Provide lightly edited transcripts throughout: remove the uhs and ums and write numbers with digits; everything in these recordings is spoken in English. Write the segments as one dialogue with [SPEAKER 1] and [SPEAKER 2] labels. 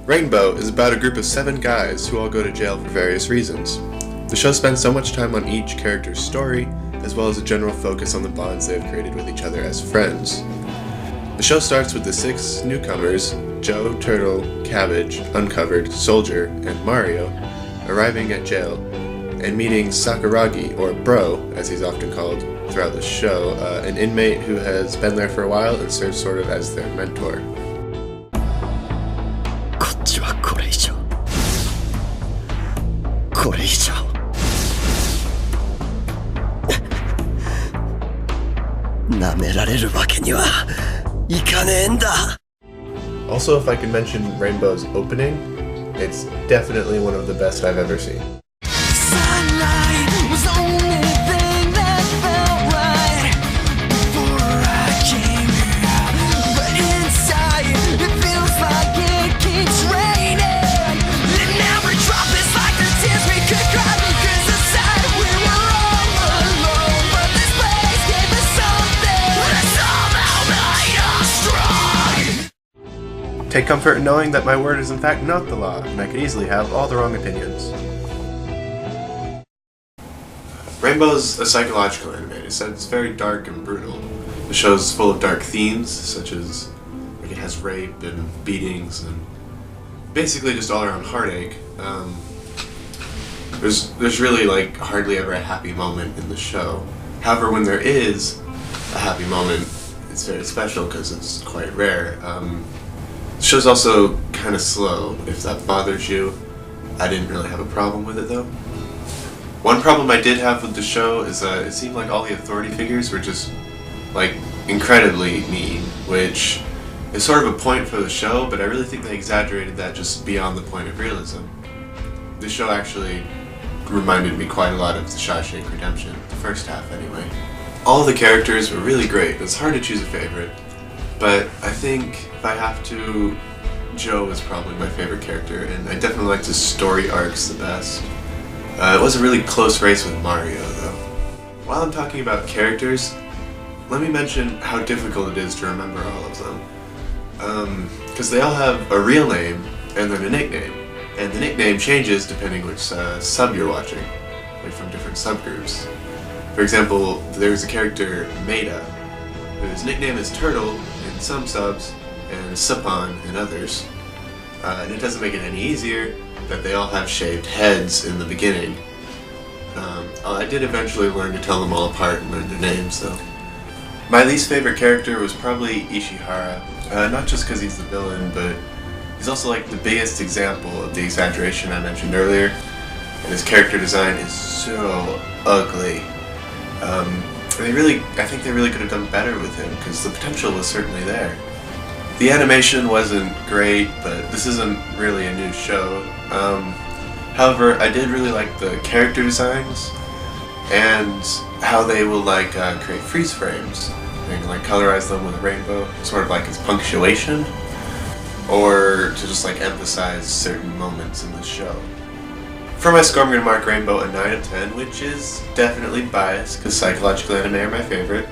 [SPEAKER 1] Rainbow is about a group of 7 guys who all go to jail for various reasons. The show spends so much time on each character's story, as well as a general focus on the bonds they have created with each other as friends. The show starts with the 6 newcomers, Joe, Turtle, Cabbage, Uncovered, Soldier, and Mario, arriving at jail and meeting Sakuragi, or Bro, as he's often called throughout the show, an inmate who has been there for a while and serves sort of as their mentor.
[SPEAKER 2] こっちはこれ以上舐められるわけにはいかねえんだ。
[SPEAKER 1] Also, if I can mention Rainbow's opening, it's definitely one of the best I've ever seen.
[SPEAKER 3] Sunlight was the only thing that felt right before I came here. But inside, it feels like it keeps raining. And every drop is like the tears we could cry. Because inside we were all alone. But this place gave us something that somehow made us strong.
[SPEAKER 1] Take comfort in knowing that my word is in fact not the law, and I could easily have all the wrong opinions. Rainbow's a psychological anime. It's very dark and brutal. The show's full of dark themes, such as it has rape and beatings and basically just all around heartache. There's really like hardly ever a happy moment in the show. However, when there is a happy moment, it's very special because it's quite rare. The show's also kind of slow, if that bothers you. I didn't really have a problem with it though. One problem I did have with the show is it seemed like all the authority figures were just, like, incredibly mean, which is sort of a point for the show, but I really think they exaggerated that just beyond the point of realism. The show actually reminded me quite a lot of the Shichinin Redemption, the first half anyway. All of the characters were really great. It's hard to choose a favorite, but I think if I have to, Joe is probably my favorite character, and I definitely liked his story arcs the best. It was a really close race with Mario, though. While I'm talking about characters, let me mention how difficult it is to remember all of them. Because they all have a real name and then a nickname. And the nickname changes depending which sub you're watching, like from different subgroups. For example, there's a character, Maida, whose nickname is Turtle in some subs and Suppan in others. And it doesn't make it any easier that they all have shaved heads in the beginning. I did eventually learn to tell them all apart and learn their names though. My least favorite character was probably Ishihara, not just because he's the villain, but he's also like the biggest example of the exaggeration I mentioned earlier, and his character design is so ugly. I think they really could have done better with him, because the potential was certainly there. The animation wasn't great, but this isn't really a new show. However, I did really like the character designs and how they will create freeze frames. They can colorize them with a rainbow, sort of like as punctuation, or to just emphasize certain moments in the show. For my score, I'm going to mark Rainbow a 9 out of 10, which is definitely biased because psychological anime are my favorite,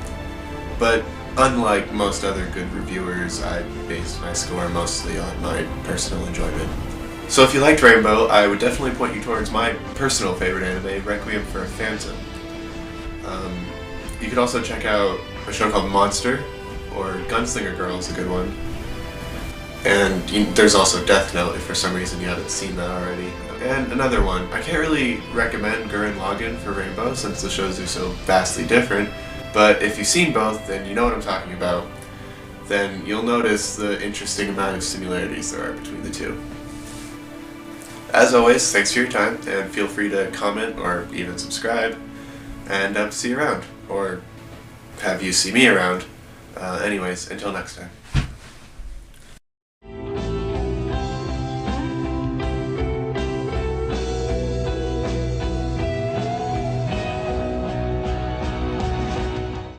[SPEAKER 1] but unlike most other good reviewers, I based my score mostly on my personal enjoyment. So if you liked Rainbow, I would definitely point you towards my personal favorite anime, Requiem for a Phantom. You could also check out a show called Monster, or Gunslinger Girl is a good one. And there's also Death Note if for some reason you haven't seen that already. And another one. I can't really recommend Gurren Lagann for Rainbow since the shows are so vastly different, but if you've seen both, then you know what I'm talking about. Then you'll notice the interesting amount of similarities there are between the two. As always, thanks for your time, and feel free to comment or even subscribe, and see you around, or have you see me around. Anyways, until next time.